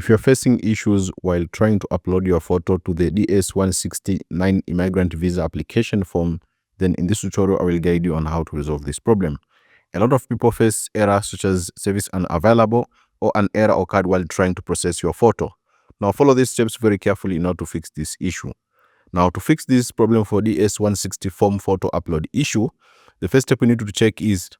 If you're facing issues while trying to upload your photo to the DS-169 immigrant visa application form, then in this tutorial, I will guide you on how to resolve this problem. A lot of people face errors such as service unavailable or an error occurred while trying to process your photo. Now, follow these steps very carefully in order to fix this issue. Now, to fix this problem for DS-160 form photo upload issue, the first step we need to check is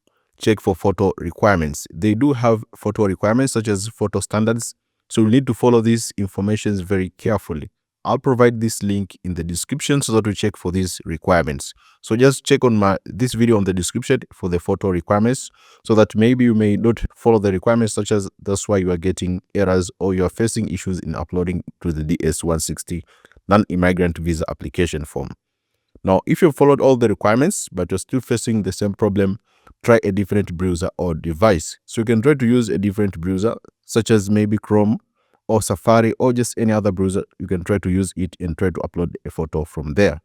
check for photo requirements. They do have photo requirements such as photo standards, so we need to follow these informations very carefully. I'll provide this link in the description so that we check for these requirements. So just check on this video on the description for the photo requirements so that maybe you may not follow the requirements, such as that's why you are getting errors or you are facing issues in uploading to the DS-160 non-immigrant visa application form. Now, if you've followed all the requirements, but you're still facing the same problem, try a different browser or device. So you can try to use a different browser, such as maybe Chrome or Safari or just any other browser. You can try to use it and try to upload a photo from there.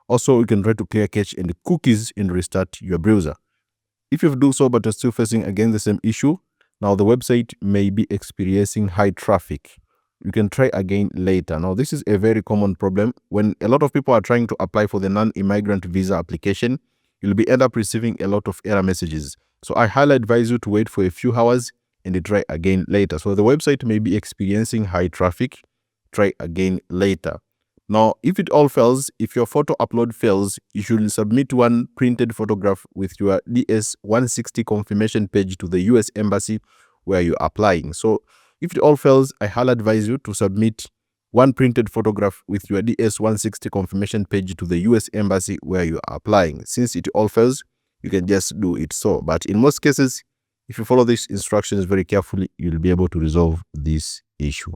Also, you can try to clear cache and cookies and restart your browser. If you do so, but you're still facing again the same issue, now the website may be experiencing high traffic. You can try again later. Now, this is a very common problem. When a lot of people are trying to apply for the non-immigrant visa application, you'll end up receiving a lot of error messages. So I highly advise you to wait for a few hours and try again later. So the website may be experiencing high traffic. Try again later. Now, if it all fails, if your photo upload fails, you should submit one printed photograph with your DS-160 confirmation page to the US Embassy where you're applying. So if it all fails, I highly advise you to submit one printed photograph with your DS-160 confirmation page to the US Embassy where you are applying. Since it all fails, you can just do it so. But in most cases, if you follow these instructions very carefully, you'll be able to resolve this issue.